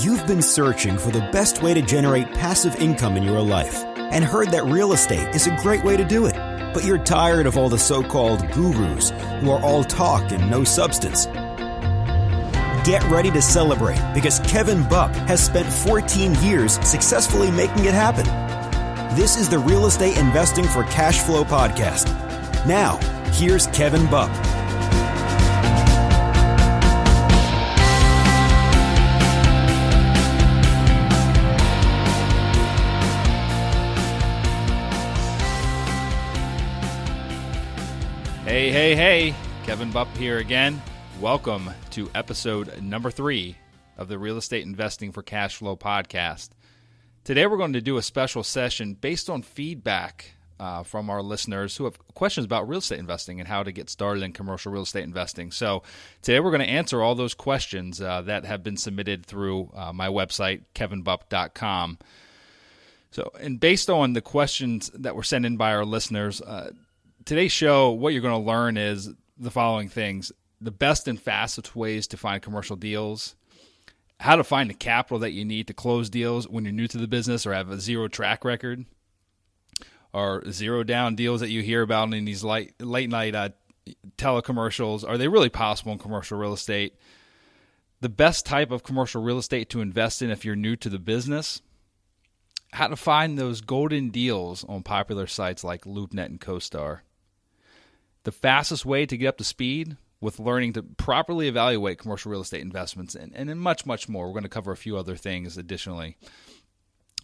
You've been searching for the best way to generate passive income in your life and heard that real estate is a great way to do it. But you're tired of all the so-called gurus who are all talk and no substance. Get ready to celebrate because Kevin Bupp has spent 14 years successfully making it happen. This is the Real Estate Investing for Cash Flow podcast. Now, here's Kevin Bupp. Hey, Kevin Bupp here again. Welcome to episode number 3 of the Real Estate Investing for Cash Flow podcast. Today we're going to do a special session based on feedback from our listeners who have questions about real estate investing and how to get started in commercial real estate investing. So today we're going to answer all those questions that have been submitted through my website, kevinbupp.com. So, and based on the questions that were sent in by our listeners, today's show, what you're going to learn is the following things: the best and fastest ways to find commercial deals, how to find the capital that you need to close deals when you're new to the business or have a zero track record, or zero down deals that you hear about in these late night telecommercials. Are they really possible in commercial real estate? The best type of commercial real estate to invest in if you're new to the business, how to find those golden deals on popular sites like Loopnet and CoStar, the fastest way to get up to speed with learning to properly evaluate commercial real estate investments, and then much, much more. We're going to cover a few other things additionally.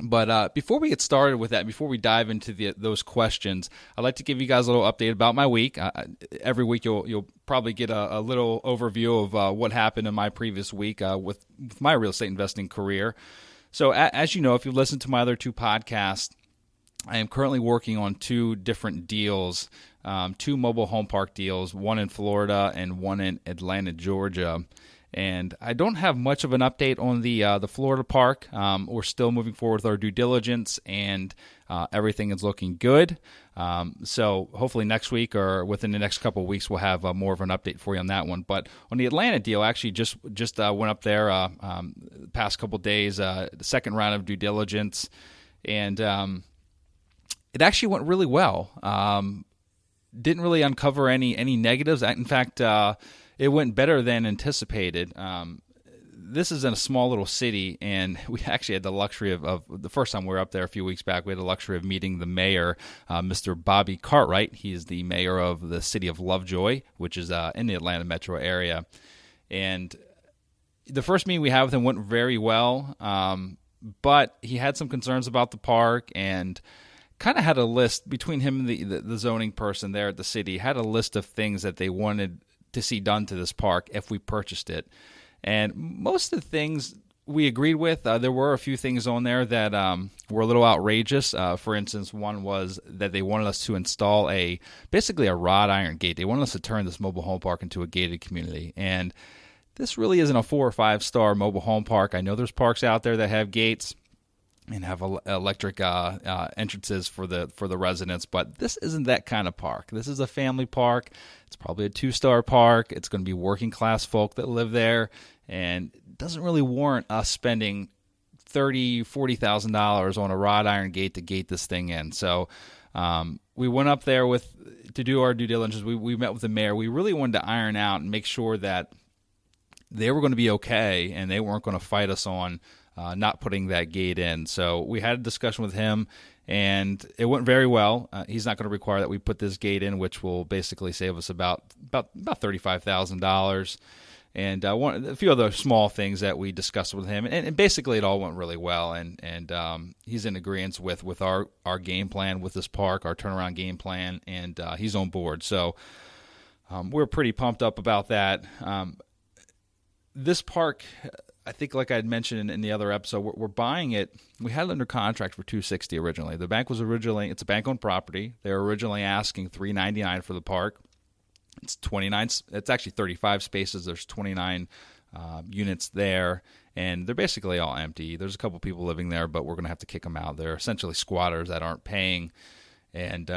But before we get started with that, before we dive into those questions, I'd like to give you guys a little update about my week. Every week you'll probably get a little overview of what happened in my previous week with my real estate investing career. So as you know, if you've listened to my other 2 podcasts, I am currently working on 2 different deals, 2 mobile home park deals, one in Florida and one in Atlanta, Georgia. And I don't have much of an update on the Florida park. We're still moving forward with our due diligence, and everything is looking good. So hopefully next week or within the next couple of weeks, we'll have more of an update for you on that one. But on the Atlanta deal, I actually just went up there the past couple of days, the second round of due diligence, and it actually went really well. Didn't really uncover any negatives. In fact, it went better than anticipated. This is in a small little city, and we actually had the luxury of the first time we were up there a few weeks back, we had the luxury of meeting the mayor, Mr. Bobby Cartwright. He is the mayor of the city of Lovejoy, which is in the Atlanta metro area. And the first meeting we had with him went very well, but he had some concerns about the park and kind of had a list between him and the zoning person there at the city, had a list of things that they wanted to see done to this park if we purchased it. And most of the things we agreed with. There were a few things on there that were a little outrageous. For instance, one was that they wanted us to install basically a wrought iron gate. They wanted us to turn this mobile home park into a gated community. And this really isn't a 4 or 5 star mobile home park. I know there's parks out there that have gates and have electric entrances for the residents, but this isn't that kind of park. This is a family park. It's probably a 2-star park. It's going to be working class folk that live there, and it doesn't really warrant us spending $30,000, $40,000 on a wrought iron gate to gate this thing in. So we went up there to do our due diligence. We met with the mayor. We really wanted to iron out and make sure that they were going to be okay and they weren't going to fight us on not putting that gate in. So we had a discussion with him, and it went very well. He's not going to require that we put this gate in, which will basically save us about $35,000. And a few other small things that we discussed with him, and basically it all went really well. And he's in agreement with our game plan with this park, our turnaround game plan, and he's on board. So we're pretty pumped up about that. This park, I think, like I had mentioned in the other episode, we're buying it. We had it under contract for $260 originally. The bank was it's a bank-owned property. They were originally asking $399 for the park. It's 29. It's actually 35 spaces. There's 29 units there, and they're basically all empty. There's a couple people living there, but we're going to have to kick them out. They're essentially squatters that aren't paying, and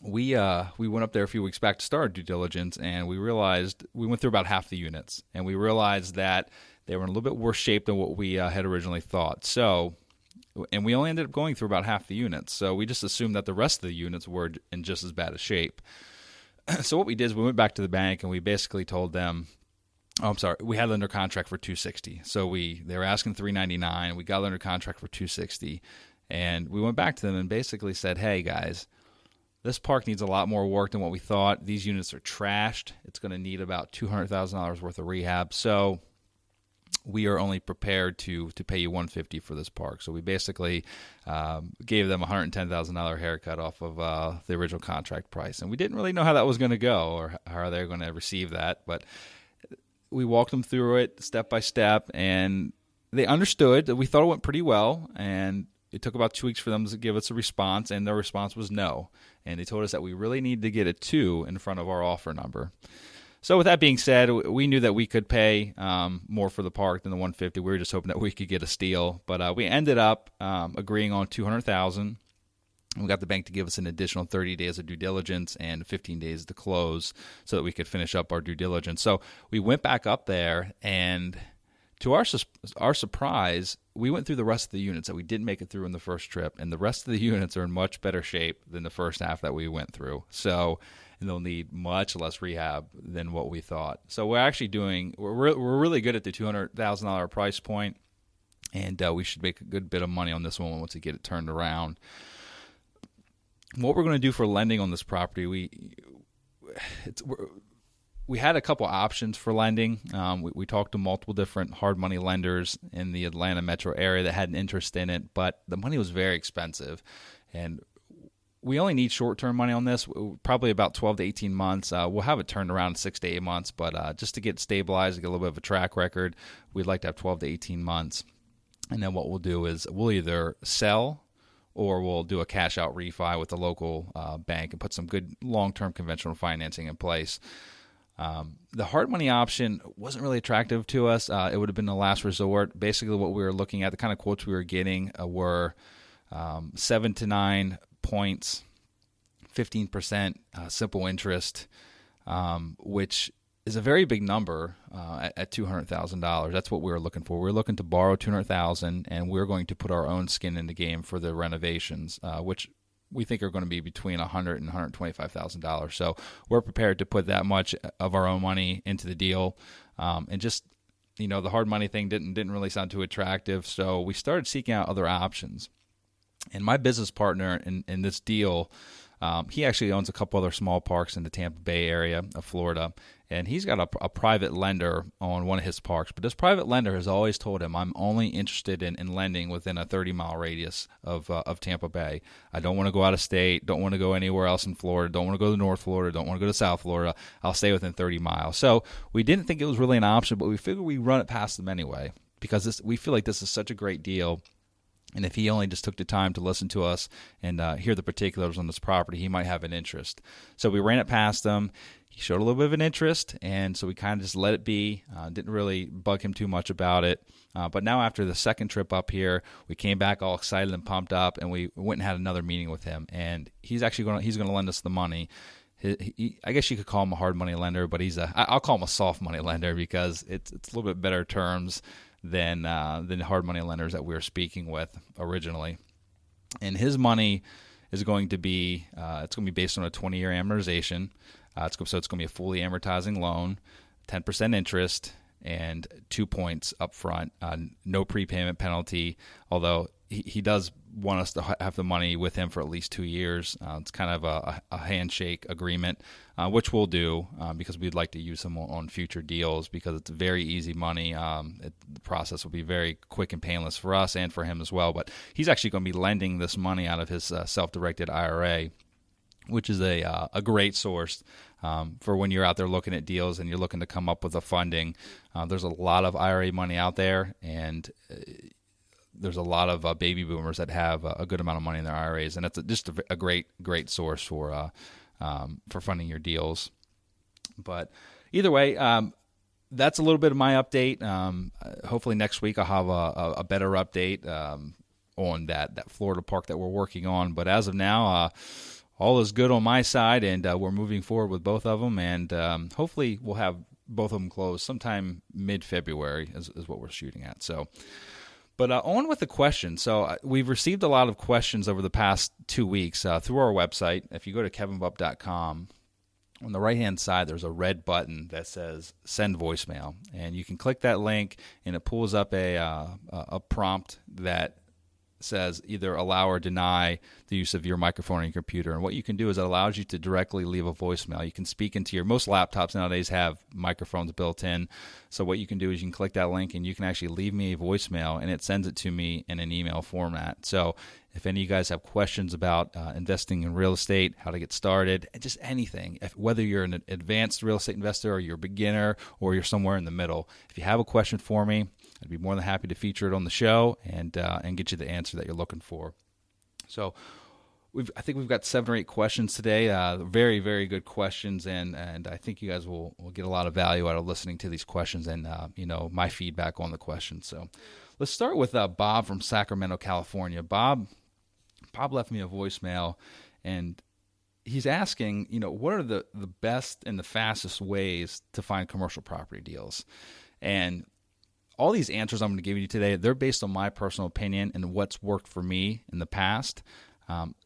we went up there a few weeks back to start due diligence, and we realized we went through about half the units, and we realized that they were in a little bit worse shape than what we had originally thought. So, and we only ended up going through about half the units. So we just assumed that the rest of the units were in just as bad a shape. So what we did is we went back to the bank and we basically told them, we had it under contract for $260. So they were asking $399. We got it under contract for $260. And we went back to them and basically said, hey, guys, this park needs a lot more work than what we thought. These units are trashed. It's going to need about $200,000 worth of rehab. So we are only prepared to pay you $150 for this park. So we basically gave them a $110,000 haircut off of the original contract price. And we didn't really know how that was going to go or how they were going to receive that. But we walked them through it step by step, and they understood. We thought it went pretty well, and it took about 2 weeks for them to give us a response, and their response was no. And they told us that we really need to get a 2 in front of our offer number. So with that being said, we knew that we could pay more for the park than the $150. We were just hoping that we could get a steal. But we ended up agreeing on $200,000. We got the bank to give us an additional 30 days of due diligence and 15 days to close so that we could finish up our due diligence. So we went back up there, and to our surprise, we went through the rest of the units that we didn't make it through in the first trip, and the rest of the units are in much better shape than the first half that we went through. So, and they'll need much less rehab than what we thought. So we're actually we're really good at the $200,000 price point, and we should make a good bit of money on this one once we get it turned around. What we're going to do for lending on this property, we had a couple options for lending. We talked to multiple different hard money lenders in the Atlanta metro area that had an interest in it, but the money was very expensive. And we only need short-term money on this, probably about 12 to 18 months. We'll have it turned around in 6 to 8 months, but just to get stabilized, get a little bit of a track record, we'd like to have 12 to 18 months. And then what we'll do is we'll either sell or we'll do a cash-out refi with the local bank and put some good long-term conventional financing in place. The hard money option wasn't really attractive to us. It would have been the last resort. Basically, what we were looking at, the kind of quotes we were getting were 7 to 9 points, 15% simple interest, which is a very big number at $200,000. That's what we were looking for. We were looking to borrow $200,000, and we're going to put our own skin in the game for the renovations, which we think are going to be between $100,000 and $125,000. So we're prepared to put that much of our own money into the deal. And just, the hard money thing didn't really sound too attractive. So we started seeking out other options. And my business partner in this deal, he actually owns a couple other small parks in the Tampa Bay area of Florida, and he's got a private lender on one of his parks. But this private lender has always told him, I'm only interested in lending within a 30-mile radius of Tampa Bay. I don't want to go out of state, don't want to go anywhere else in Florida, don't want to go to North Florida, don't want to go to South Florida. I'll stay within 30 miles. So we didn't think it was really an option, but we figured we'd run it past them anyway because we feel like this is such a great deal. And if he only just took the time to listen to us and hear the particulars on this property, he might have an interest. So we ran it past him. He showed a little bit of an interest, and so we kind of just let it be. Didn't really bug him too much about it. But now after the second trip up here, we came back all excited and pumped up, and we went and had another meeting with him. And he's actually going to lend us the money. I guess you could call him a hard money lender, but I'll call him a soft money lender because it's a little bit better terms than hard money lenders that we were speaking with originally. And his money is going to be it's going to be based on a 20-year amortization. So it's going to be a fully amortizing loan, 10% interest, and 2 points up front, no prepayment penalty, although he does want us to have the money with him for at least 2 years. It's kind of a handshake agreement, which we'll do because we'd like to use him on future deals because it's very easy money. The process will be very quick and painless for us and for him as well. But he's actually going to be lending this money out of his self-directed IRA, which is a great source for when you're out there looking at deals and you're looking to come up with a funding. There's a lot of IRA money out there, and there's a lot of baby boomers that have a good amount of money in their IRAs, and it's just a great source for funding your deals. But either way, that's a little bit of my update. Hopefully next week I'll have a better update on that Florida park that we're working on. But as of now, all is good on my side, and we're moving forward with both of them, and hopefully we'll have both of them close sometime mid-February is what we're shooting at. So, but on with the questions. So we've received a lot of questions over the past 2 weeks through our website. If you go to kevinbupp.com, on the right-hand side, there's a red button that says Send Voicemail. And you can click that link, and it pulls up a prompt that says either allow or deny the use of your microphone on your computer. And what you can do is it allows you to directly leave a voicemail. You can speak into most laptops nowadays have microphones built in. So what you can do is you can click that link and you can actually leave me a voicemail, and it sends it to me in an email format. So if any of you guys have questions about investing in real estate, how to get started, just anything, whether you're an advanced real estate investor or you're a beginner or you're somewhere in the middle, if you have a question for me, I'd be more than happy to feature it on the show and get you the answer that you're looking for. So I think we've got 7 or 8 questions today. Very, very good questions, and I think you guys will get a lot of value out of listening to these questions and my feedback on the questions. So let's start with Bob from Sacramento, California. Bob left me a voicemail, and he's asking, what are the best and the fastest ways to find commercial property deals? And all these answers I'm going to give you today, they're based on my personal opinion and what's worked for me in the past.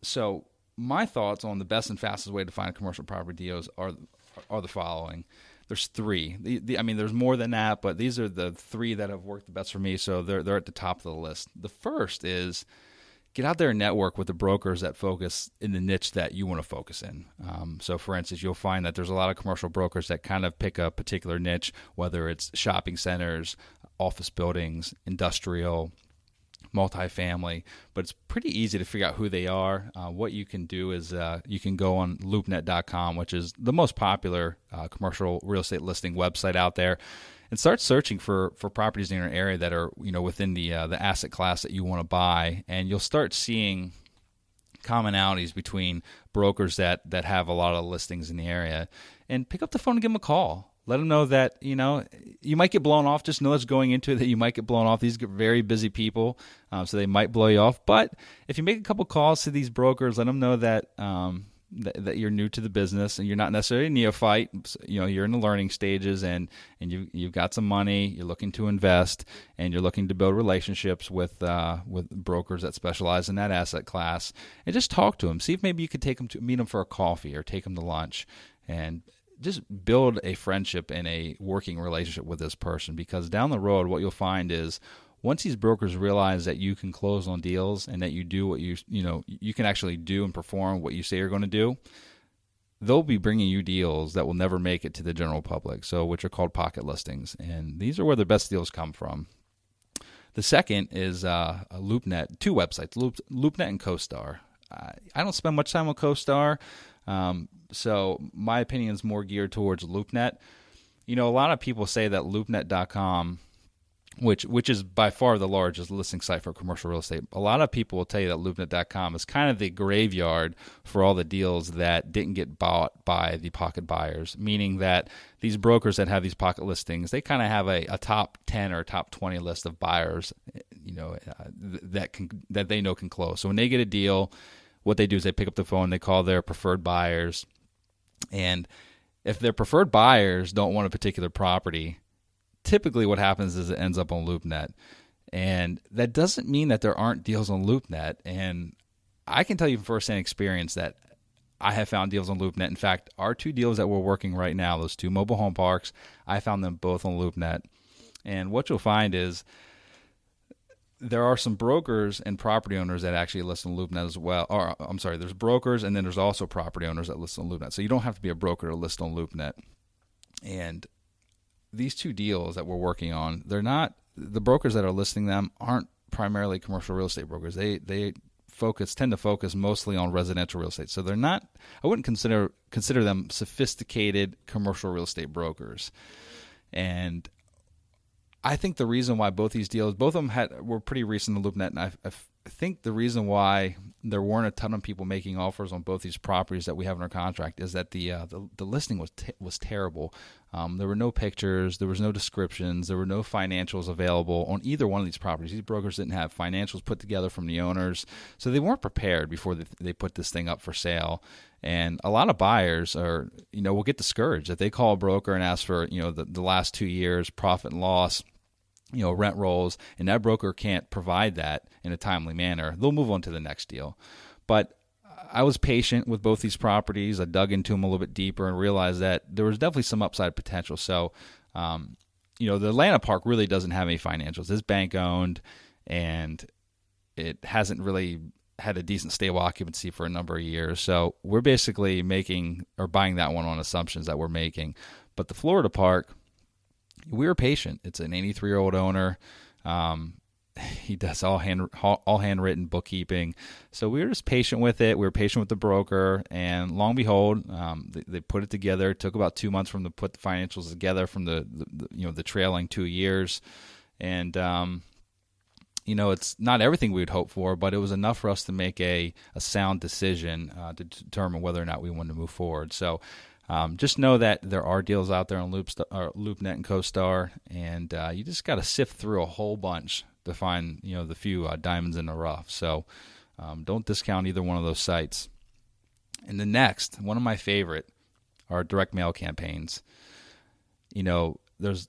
So my thoughts on the best and fastest way to find commercial property deals are the following. There's 3. There's more than that, but these are the 3 that have worked the best for me, so they're at the top of the list. The first is get out there and network with the brokers that focus in the niche that you want to focus in. So, for instance, you'll find that there's a lot of commercial brokers that kind of pick a particular niche, whether it's shopping centers, office buildings, industrial, multifamily, but it's pretty easy to figure out who they are. What you can do is you can go on Loopnet.com, which is the most popular commercial real estate listing website out there, and start searching for properties in your area that are within the asset class that you want to buy, and you'll start seeing commonalities between brokers that have a lot of listings in the area. And pick up the phone and give them a call. Let them know that, you might get blown off. Just know it's going into it that you might get blown off. These are very busy people, so they might blow you off. But if you make a couple calls to these brokers, let them know that that you're new to the business and you're not necessarily a neophyte. You're in the learning stages and you've got some money. You're looking to invest and you're looking to build relationships with brokers that specialize in that asset class. And just talk to them. See if maybe you could meet them for a coffee or take them to lunch, and just build a friendship and a working relationship with this person, because down the road what you'll find is once these brokers realize that you can close on deals and that you do what you can actually do and perform what you say you're going to do, they'll be bringing you deals that will never make it to the general public, which are called pocket listings. And these are where the best deals come from. The second is Loopnet, 2 websites, Loopnet and CoStar. I don't spend much time on CoStar, so my opinion is more geared towards Loopnet. A lot of people say that Loopnet.com, which is by far the largest listing site for commercial real estate, a lot of people will tell you that Loopnet.com is kind of the graveyard for all the deals that didn't get bought by the pocket buyers, meaning that these brokers that have these pocket listings, they kind of have a top 10 or top 20 list of buyers, that they know can close. So when they get a deal, what they do is they pick up the phone, they call their preferred buyers, and if their preferred buyers don't want a particular property, typically what happens is it ends up on Loopnet. And that doesn't mean that there aren't deals on Loopnet. And I can tell you from firsthand experience that I have found deals on Loopnet. In fact, our 2 deals that we're working right now, those 2 mobile home parks, I found them both on Loopnet. And what you'll find is there are some brokers and property owners that actually list on Loopnet as well. Or I'm sorry, there's brokers and then there's also property owners that list on Loopnet. So you don't have to be a broker to list on Loopnet. And these 2 deals that we're working on, they're not, the brokers that are listing them aren't primarily commercial real estate brokers. They tend to focus mostly on residential real estate. So they're not, I wouldn't consider them sophisticated commercial real estate brokers. And I think the reason why both these deals, both of them were pretty recent in Loopnet, and I think the reason why there weren't a ton of people making offers on both these properties that we have in our contract is that the listing was terrible. There were no pictures, there was no descriptions, there were no financials available on either one of these properties. These brokers didn't have financials put together from the owners, so they weren't prepared before they put this thing up for sale. And a lot of buyers will get discouraged if they call a broker and ask for the last 2 years profit and loss, rent rolls, and that broker can't provide that in a timely manner. They'll move on to the next deal. But I was patient with both these properties. I dug into them a little bit deeper and realized that there was definitely some upside potential. So, the Atlanta park really doesn't have any financials. It's bank owned, and it hasn't really had a decent stable occupancy for a number of years. So we're basically buying that one on assumptions that we're making. But the Florida park, we were patient. It's an 83-year-old owner. He does all handwritten bookkeeping. So we were just patient with it. We were patient with the broker, and long and behold, they put it together. It took about 2 months for them to put the financials together from the trailing 2 years, and it's not everything we would hope for, but it was enough for us to make a sound decision to determine whether or not we wanted to move forward. So. Just know that there are deals out there on Loopnet and CoStar, and you just got to sift through a whole bunch to find the few diamonds in the rough. So don't discount either one of those sites. And the next, one of my favorite, are direct mail campaigns. There's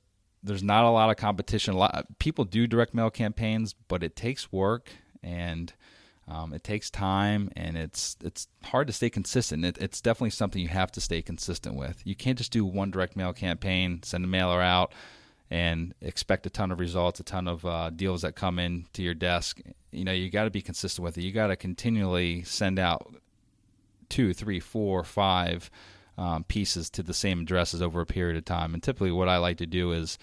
not a lot of competition. People do direct mail campaigns, but it takes work and it takes time, and it's hard to stay consistent. It's definitely something you have to stay consistent with. You can't just do one direct mail campaign, send a mailer out, and expect a ton of results, a ton of deals that come in to your desk. You got to be consistent with it. You got to continually send out 2, 3, 4, 5 pieces to the same addresses over a period of time. And typically what I like to do is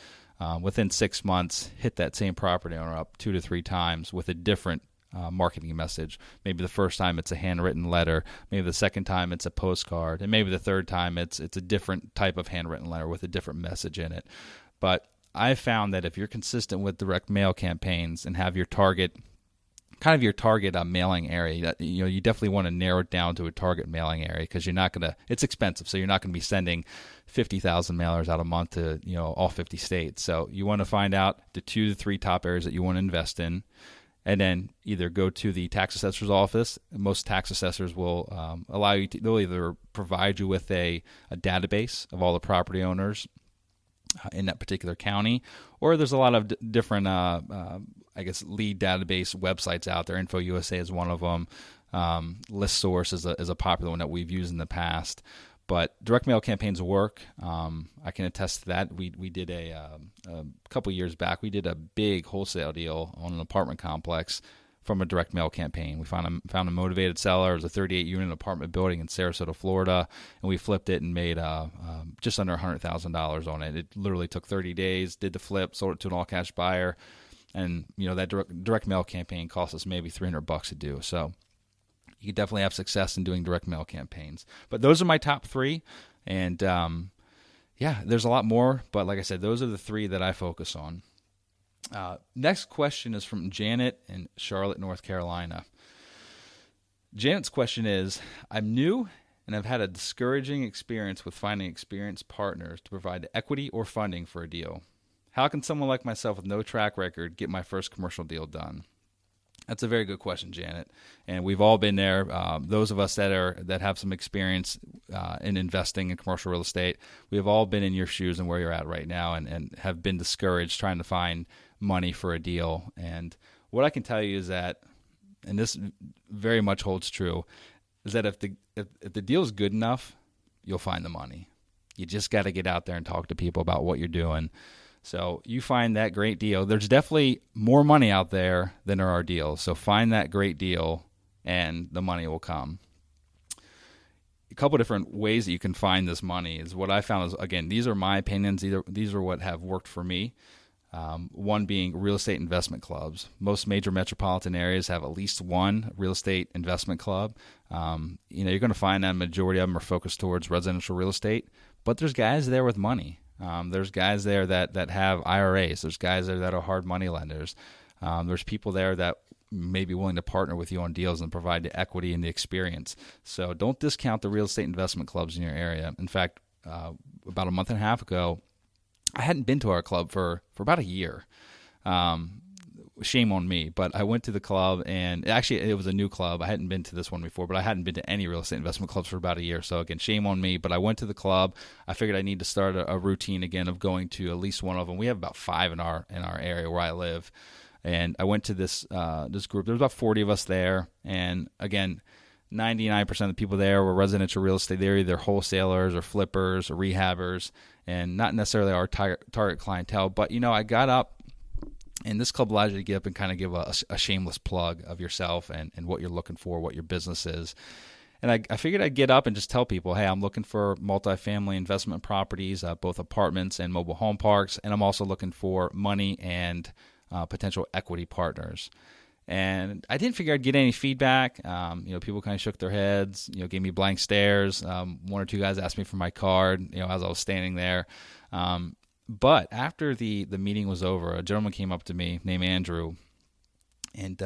within 6 months, hit that same property owner up 2 to 3 times with a different marketing message. Maybe the first time it's a handwritten letter, maybe the second time it's a postcard, and maybe the third time it's a different type of handwritten letter with a different message in it. But I've found that if you're consistent with direct mail campaigns and have your target mailing area, you definitely want to narrow it down to a target mailing area, because it's expensive, so you're not going to be sending 50,000 mailers out a month to all 50 states. So you want to find out the 2 to 3 top areas that you want to invest in, and then either go to the tax assessor's office. Most tax assessors will allow you to, they'll either provide you with a database of all the property owners in that particular county, or there's a lot of different, lead database websites out there. Info USA is one of them. ListSource is a popular one that we've used in the past. But direct mail campaigns work. I can attest to that. We did a couple years back. We did a big wholesale deal on an apartment complex from a direct mail campaign. We found a motivated seller. It was a 38-unit apartment building in Sarasota, Florida, and we flipped it and made just under $100,000 on it. It literally took 30 days. Did the flip, sold it to an all-cash buyer, and that direct mail campaign cost us maybe $300 to do. So you can definitely have success in doing direct mail campaigns. But those are my top 3. And, there's a lot more. But like I said, those are the 3 that I focus on. Next question is from Janet in Charlotte, North Carolina. Janet's question is, I'm new and I've had a discouraging experience with finding experienced partners to provide equity or funding for a deal. How can someone like myself with no track record get my first commercial deal done? That's a very good question, Janet, and we've all been there. Those of us that have some experience in investing in commercial real estate, we have all been in your shoes and where you're at right now, and have been discouraged trying to find money for a deal. And what I can tell you is that, and this very much holds true, is that if the deal is good enough, you'll find the money. You just got to get out there and talk to people about what you're doing. So you find that great deal. There's definitely more money out there than there are deals. So find that great deal and the money will come. A couple different ways that you can find this money is what I found is, again, these are my opinions. These are what have worked for me. One being real estate investment clubs. Most major metropolitan areas have at least one real estate investment club. You're going to find that a majority of them are focused towards residential real estate, but there's guys there with money. There's guys there that have IRAs. There's guys there that are hard money lenders. There's people there that may be willing to partner with you on deals and provide the equity and the experience. So don't discount the real estate investment clubs in your area. In fact, about a month and a half ago, I hadn't been to our club for about a year. Shame on me, but I went to the club, and actually it was a new club. I hadn't been to this one before, but I hadn't been to any real estate investment clubs for about a year. So again, shame on me, but I went to the club. I figured I need to start a routine again of going to at least one of them. We have about 5 in our area where I live. And I went to this group. There's about 40 of us there. And again, 99% of the people there were residential real estate. They're either wholesalers or flippers or rehabbers, and not necessarily our target clientele. But, I got up, and this club allows you to get up and kind of give a shameless plug of yourself and what you're looking for, what your business is. And I figured I'd get up and just tell people, hey, I'm looking for multifamily investment properties, both apartments and mobile home parks. And I'm also looking for money and potential equity partners. And I didn't figure I'd get any feedback. People kind of shook their heads, gave me blank stares. 1 or 2 guys asked me for my card, as I was standing there. But after the meeting was over, a gentleman came up to me named Andrew, and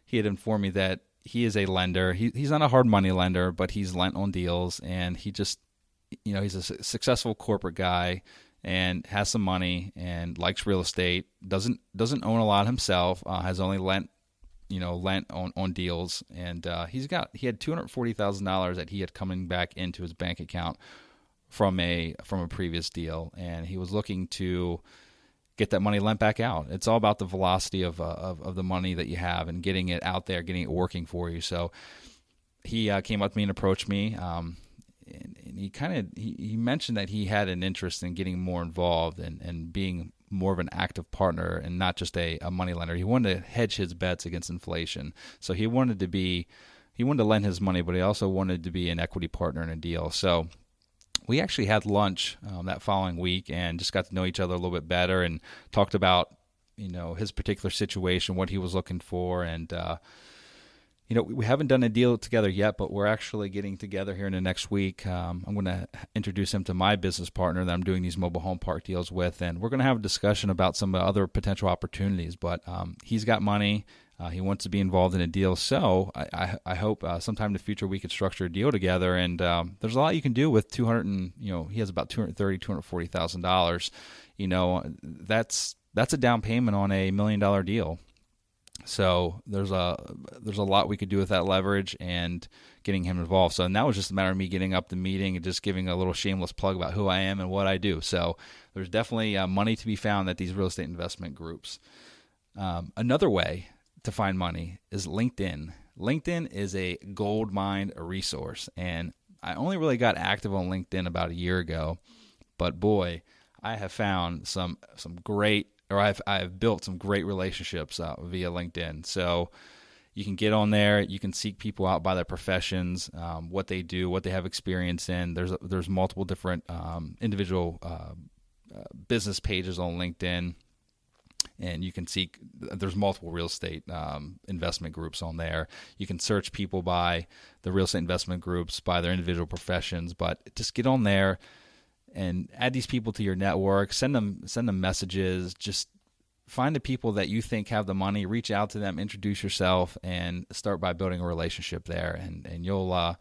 he had informed me that he is a lender. He's not a hard money lender, but he's lent on deals, and he just, he's a successful corporate guy and has some money and likes real estate. Doesn't own a lot himself. Has only lent on deals, and he had $240,000 that he had coming back into his bank account from a previous deal, and he was looking to get that money lent back out. It's all about the velocity of the money that you have and getting it out there, getting it working for you. So he came up to me and approached me, and he mentioned that he had an interest in getting more involved and being more of an active partner and not just a money lender. He wanted to hedge his bets against inflation. So he wanted to lend his money, but he also wanted to be an equity partner in a deal. So we actually had lunch that following week and just got to know each other a little bit better and talked about, his particular situation, what he was looking for. And, we haven't done a deal together yet, but we're actually getting together here in the next week. I'm going to introduce him to my business partner that I'm doing these mobile home park deals with, and we're going to have a discussion about some other potential opportunities. But he's got money. He wants to be involved in a deal. So I hope sometime in the future we could structure a deal together. And there's a lot you can do with he has about $240,000. That's a down payment on $1 million deal. So there's a lot we could do with that leverage and getting him involved. So now it's just a matter of me getting up the meeting and just giving a little shameless plug about who I am and what I do. So there's definitely money to be found at these real estate investment groups. Another way to find money is LinkedIn. LinkedIn is a gold mine resource, and I only really got active on LinkedIn about a year ago, but boy, I have found some great, or I've built some great relationships via LinkedIn. So you can get on there, you can seek people out by their professions, what they do, what they have experience in. There's multiple different individual business pages on LinkedIn. And you can seek, there's multiple real estate investment groups on there. You can search people by the real estate investment groups, by their individual professions, but just get on there and add these people to your network, send them messages, just find the people that you think have the money, reach out to them, introduce yourself, and start by building a relationship there. And you'll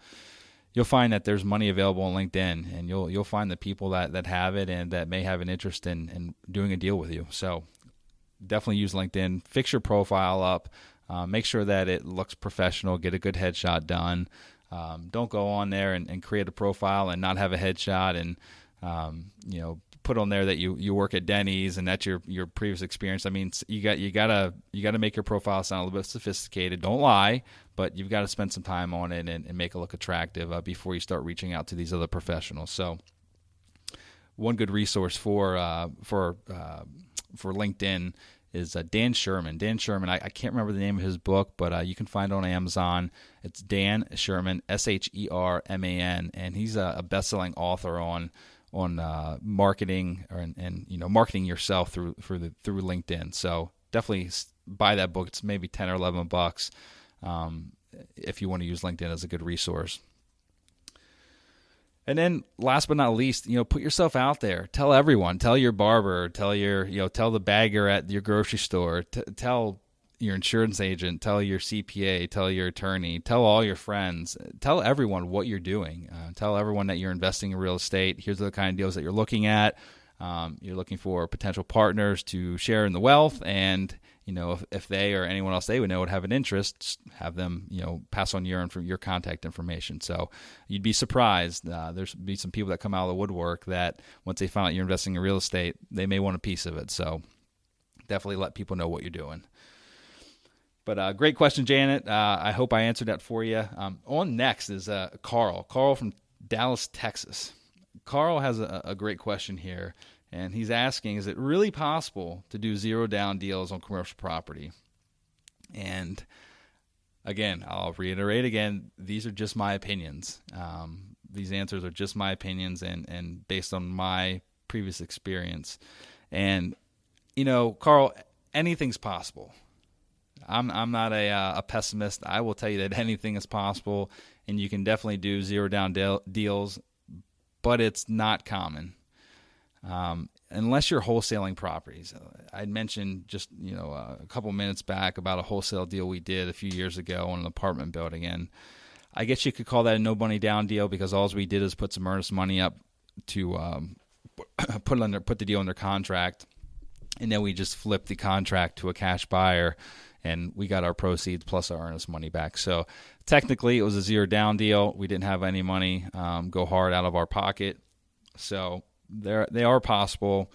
find that there's money available on LinkedIn, and you'll find the people that have it and that may have an interest in doing a deal with you. So definitely use LinkedIn. Fix your profile up. Make sure that it looks professional. Get a good headshot done. Don't go on there and create a profile and not have a headshot and put on there that you work at Denny's and that's your previous experience. I mean, you gotta make your profile sound a little bit sophisticated. Don't lie, but you've got to spend some time on it and make it look attractive before you start reaching out to these other professionals. So one good resource for LinkedIn is Dan Sherman. Dan Sherman, I can't remember the name of his book, but you can find it on Amazon. It's Dan Sherman, Sherman, and he's a best-selling author on marketing and marketing yourself through LinkedIn. So definitely buy that book. It's maybe $10 or $11 if you want to use LinkedIn as a good resource. And then last but not least, put yourself out there. Tell everyone. Tell your barber. Tell the bagger at your grocery store. Tell your insurance agent, tell your CPA, tell your attorney, tell all your friends, tell everyone what you're doing. Tell everyone that you're investing in real estate. Here's the kind of deals that you're looking at. You're looking for potential partners to share in the wealth, and if they or anyone else they would know would have an interest, have them pass on your contact information. So you'd be surprised. There's be some people that come out of the woodwork that once they find out you're investing in real estate, they may want a piece of it. So definitely let people know what you're doing. But great question, Janet. I hope I answered that for you. On next is Carl. Carl from Dallas, Texas. Carl has a great question here, and he's asking, is it really possible to do zero down deals on commercial property? And again, I'll reiterate again, these are just my opinions. These answers are just my opinions and based on my previous experience. And, Carl, anything's possible. I'm not a pessimist. I will tell you that anything is possible, and you can definitely do zero down deals, but it's not common unless you're wholesaling properties. I'd mentioned just a couple minutes back about a wholesale deal we did a few years ago on an apartment building, and I guess you could call that a no money down deal because all we did is put some earnest money up to put the deal under contract, and then we just flipped the contract to a cash buyer, and we got our proceeds plus our earnest money back. So technically it was a zero down deal. We didn't have any money go hard out of our pocket. So they are possible.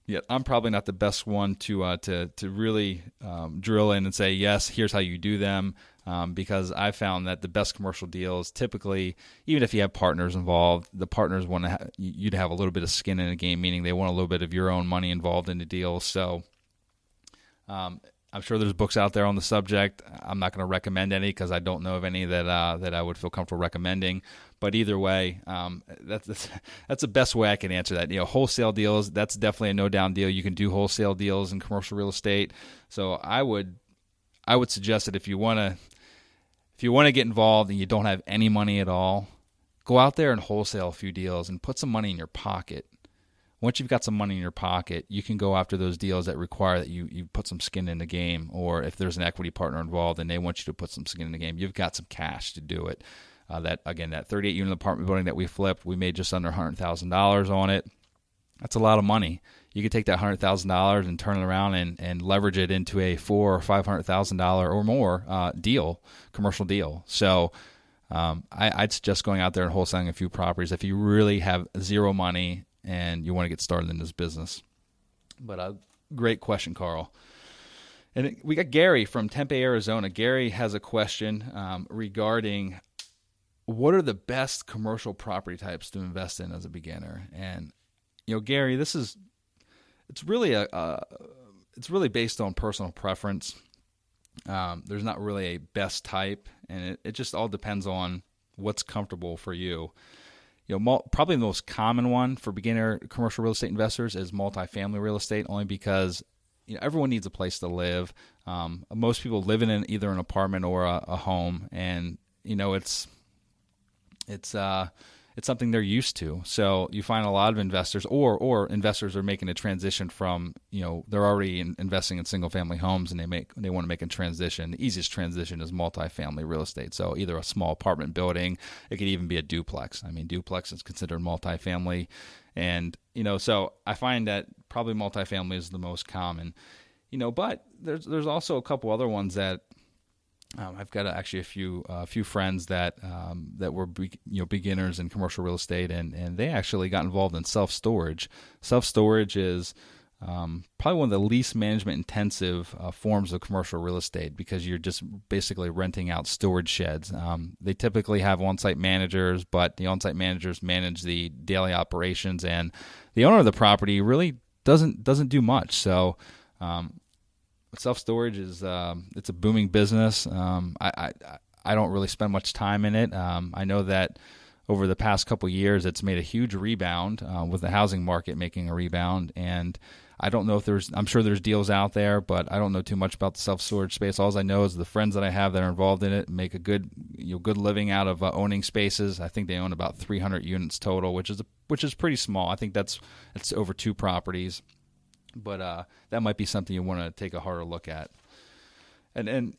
Yet I'm probably not the best one to really drill in and say, yes, here's how you do them, because I found that the best commercial deals typically, even if you have partners involved, the partners want you to have a little bit of skin in the game, meaning they want a little bit of your own money involved in the deal. So I'm sure there's books out there on the subject. I'm not going to recommend any because I don't know of any that I would feel comfortable recommending. But either way, that's the best way I can answer that. Wholesale deals, that's definitely a no down deal. You can do wholesale deals in commercial real estate. So I would suggest that if you want to get involved and you don't have any money at all, go out there and wholesale a few deals and put some money in your pocket. Once you've got some money in your pocket, you can go after those deals that require that you put some skin in the game, or if there's an equity partner involved and they want you to put some skin in the game, you've got some cash to do it. That 38-unit apartment building that we flipped, we made just under $100,000 on it. That's a lot of money. You could take that $100,000 and turn it around and leverage it into a $400,000 or $500,000 or more commercial deal. So I'd suggest going out there and wholesaling a few properties if you really have zero money and you want to get started in this business. But great question, Carl. And we got Gary from Tempe, Arizona. Gary has a question regarding what are the best commercial property types to invest in as a beginner. And Gary, it's really based on personal preference. There's not really a best type, and it just all depends on what's comfortable for you. Probably the most common one for beginner commercial real estate investors is multifamily real estate, only because everyone needs a place to live. Most people live in either an apartment or a home, and it's something they're used to. So you find a lot of investors or investors are making a transition from, they're already investing in single family homes and they want to make a transition. The easiest transition is multifamily real estate. So either a small apartment building, it could even be a duplex. I mean, duplex is considered multifamily. And, so I find that probably multifamily is the most common, but there's also a couple other ones that, I've got actually a few friends that were beginners in commercial real estate, and they actually got involved in self-storage. Self-storage is probably one of the least management intensive forms of commercial real estate because you're just basically renting out storage sheds. They typically have on-site managers, but the on-site managers manage the daily operations, and the owner of the property really doesn't do much. So self-storage is it's a booming business. I don't really spend much time in it. I know that over the past couple of years, it's made a huge rebound with the housing market making a rebound. And I don't know if I'm sure there's deals out there, but I don't know too much about the self-storage space. All I know is the friends that I have that are involved in it make a good living out of owning spaces. I think they own about 300 units total, which is pretty small. I think it's over 2 properties. But that might be something you want to take a harder look at. And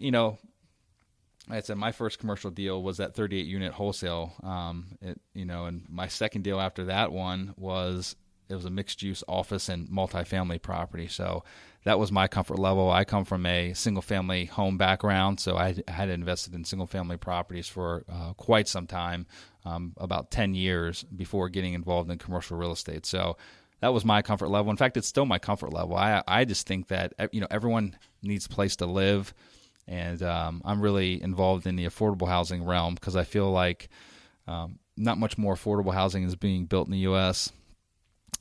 like I said, my first commercial deal was that 38 unit wholesale. And my second deal after that one was a mixed use office and multifamily property. So that was my comfort level. I come from a single family home background, so I had invested in single family properties for quite some time, about 10 years before getting involved in commercial real estate. So that was my comfort level. In fact, it's still my comfort level. I just think that everyone needs a place to live. And I'm really involved in the affordable housing realm because I feel like not much more affordable housing is being built in the U.S.,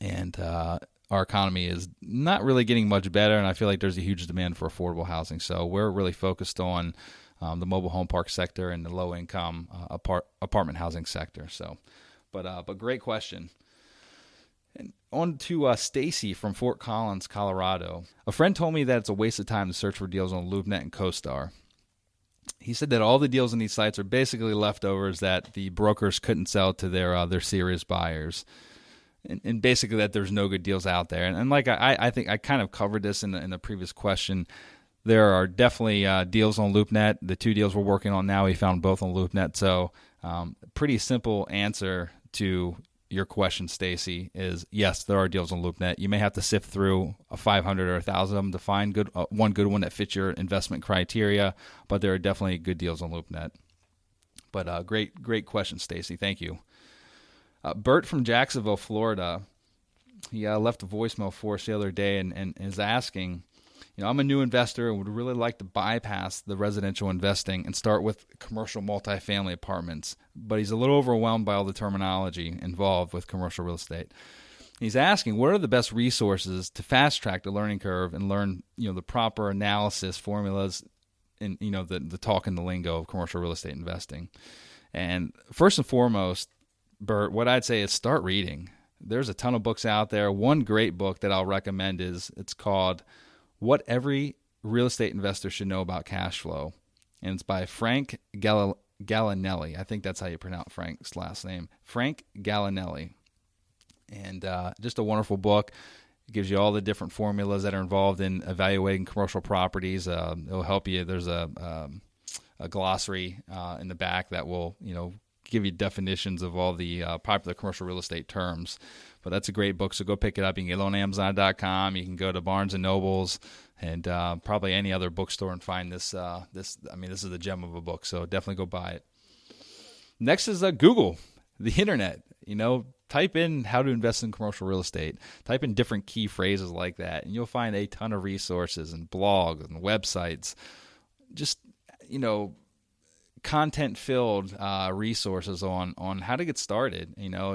and our economy is not really getting much better, and I feel like there's a huge demand for affordable housing. So we're really focused on the mobile home park sector and the low-income apartment housing sector. So, but great question. And on to Stacy from Fort Collins, Colorado. A friend told me that it's a waste of time to search for deals on Loopnet and CoStar. He said that all the deals on these sites are basically leftovers that the brokers couldn't sell to their serious buyers, and basically that there's no good deals out there. And like I think I kind of covered this in the previous question. There are definitely deals on Loopnet. The two deals we're working on now, we found both on Loopnet. So pretty simple answer to your question, Stacy, is yes, there are deals on Loopnet. You may have to sift through 500 or 1,000 of them to find one good one that fits your investment criteria, but there are definitely good deals on Loopnet. But great question, Stacy. Thank you. Bert from Jacksonville, Florida, he left a voicemail for us the other day and is asking, I'm a new investor and would really like to bypass the residential investing and start with commercial multifamily apartments, but he's a little overwhelmed by all the terminology involved with commercial real estate. He's asking, what are the best resources to fast track the learning curve and learn, the proper analysis formulas and, the talk and the lingo of commercial real estate investing? And first and foremost, Bert, what I'd say is start reading. There's a ton of books out there. One great book that I'll recommend it's called What Every Real Estate Investor Should Know About Cash Flow. And it's by Frank Gallinelli. I think that's how you pronounce Frank's last name. Frank Gallinelli. And just a wonderful book. It gives you all the different formulas that are involved in evaluating commercial properties. It'll help you. There's a glossary in the back that will, give you definitions of all the popular commercial real estate terms. But that's a great book, so go pick it up. You can get it on Amazon.com. You can go to Barnes & Nobles and probably any other bookstore and find this. This is the gem of a book, so definitely go buy it. Next is Google, the internet. Type in how to invest in commercial real estate. Type in different key phrases like that, and you'll find a ton of resources and blogs and websites. Just, content-filled resources on how to get started,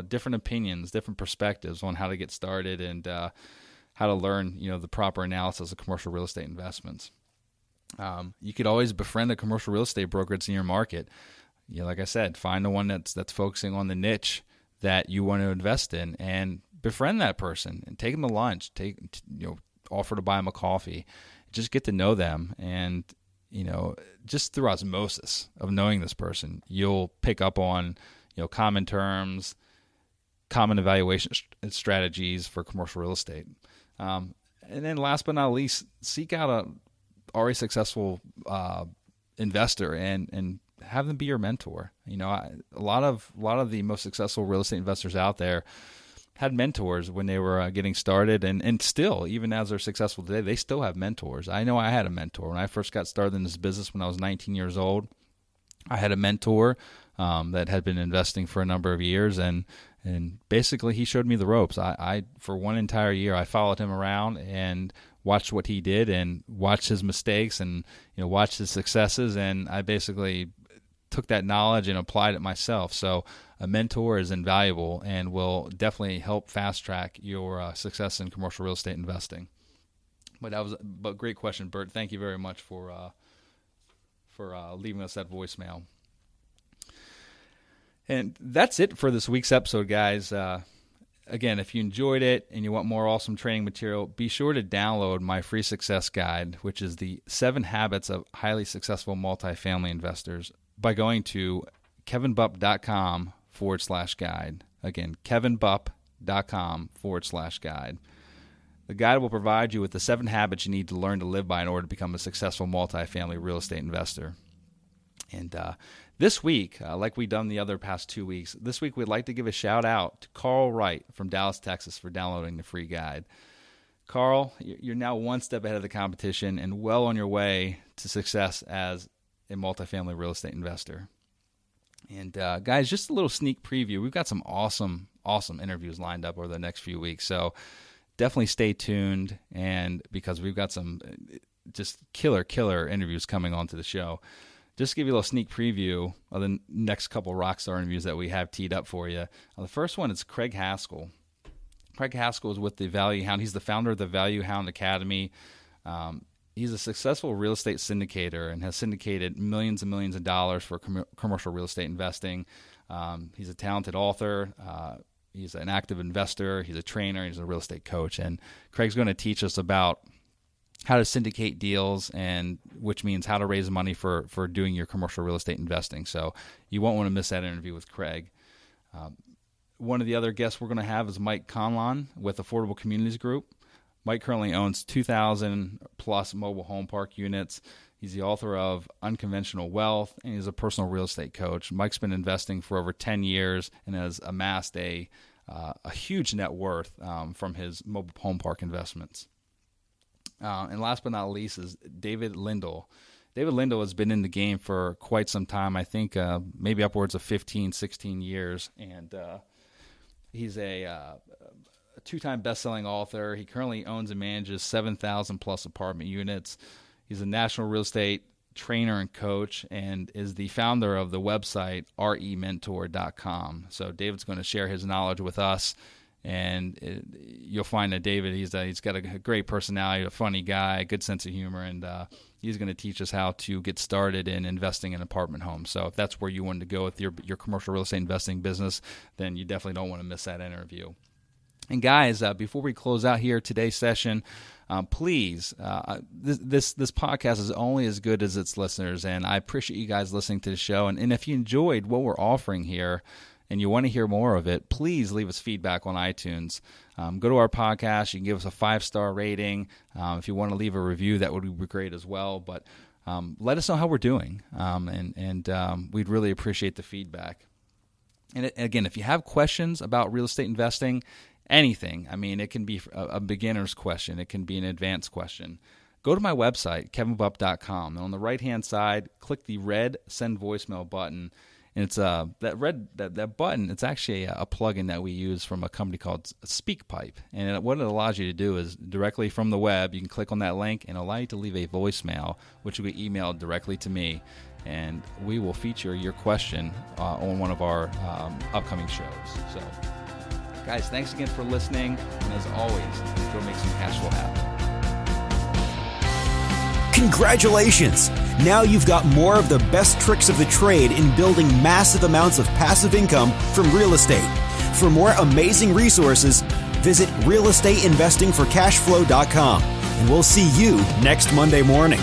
different opinions, different perspectives on how to get started and how to learn, the proper analysis of commercial real estate investments. You could always befriend a commercial real estate broker that's in your market. Like I said, find the one that's focusing on the niche that you want to invest in and befriend that person and take them to lunch, offer to buy them a coffee, just get to know them. And just through osmosis of knowing this person, you'll pick up on, common terms, common evaluation strategies for commercial real estate. And then last but not least, seek out a already successful investor and have them be your mentor. A lot of the most successful real estate investors out there had mentors when they were getting started, and still, even as they're successful today, they still have mentors. I know I had a mentor. When I first got started in this business when I was 19 years old, I had a mentor that had been investing for a number of years, and basically he showed me the ropes. I for one entire year, I followed him around and watched what he did and watched his mistakes and watched his successes, and I basically took that knowledge and applied it myself. So a mentor is invaluable and will definitely help fast track your success in commercial real estate investing. But great question, Bert. Thank you very much for leaving us that voicemail. And that's it for this week's episode, guys. Again, if you enjoyed it and you want more awesome training material, be sure to download my free success guide, which is the 7 Habits of Highly Successful Multifamily Investors, by going to kevinbupp.com/guide. Again, kevinbupp.com/guide. The guide will provide you with the 7 habits you need to learn to live by in order to become a successful multifamily real estate investor. And this week, like we've done the other past 2 weeks, this week we'd like to give a shout out to Carl Wright from Dallas, Texas for downloading the free guide. Carl, you're now one step ahead of the competition and well on your way to success as a multifamily real estate investor. And guys, just a little sneak preview. We've got some awesome interviews lined up over the next few weeks. So definitely stay tuned, and because we've got some just killer interviews coming onto the show. Just to give you a little sneak preview of the next couple rockstar interviews that we have teed up for you. The first one is Craig Haskell. Craig Haskell is with the Value Hound. He's the founder of the Value Hound Academy. He's a successful real estate syndicator and has syndicated millions and millions of dollars for commercial real estate investing. He's a talented author. He's an active investor. He's a trainer. He's a real estate coach. And Craig's going to teach us about how to syndicate deals, and which means how to raise money for doing your commercial real estate investing. So you won't want to miss that interview with Craig. One of the other guests we're going to have is Mike Conlon with Affordable Communities Group. Mike currently owns 2,000 plus mobile home park units. He's the author of Unconventional Wealth, and he's a personal real estate coach. Mike's been investing for over 10 years and has amassed a huge net worth from his mobile home park investments. And last but not least is David Lindell. David Lindell has been in the game for quite some time, I think maybe upwards of 15, 16 years, and he's a 2-time best-selling author. He currently owns and manages 7,000 plus apartment units. He's a national real estate trainer and coach, and is the founder of the website rementor.com. So David's going to share his knowledge with us, and you'll find that David, he's got a great personality, a funny guy, good sense of humor, and he's going to teach us how to get started in investing in apartment homes. So if that's where you want to go with your commercial real estate investing business, then you definitely don't want to miss that interview. And guys, before we close out here today's session, please, this podcast is only as good as its listeners, and I appreciate you guys listening to the show. And if you enjoyed what we're offering here and you want to hear more of it, please leave us feedback on iTunes. Go to our podcast. You can give us a 5-star rating. If you want to leave a review, that would be great as well. But let us know how we're doing, and we'd really appreciate the feedback. And again, if you have questions about real estate investing, anything. I mean, it can be a beginner's question. It can be an advanced question. Go to my website, kevinbupp.com. And on the right-hand side, click the red Send Voicemail button. And it's that button, it's actually a plugin that we use from a company called SpeakPipe. And what it allows you to do is directly from the web, you can click on that link and allow you to leave a voicemail, which will be emailed directly to me. And we will feature your question on one of our upcoming shows. So, guys, thanks again for listening, and as always, go make some cash flow happen. Congratulations! Now you've got more of the best tricks of the trade in building massive amounts of passive income from real estate. For more amazing resources, visit realestateinvestingforcashflow.com, and we'll see you next Monday morning.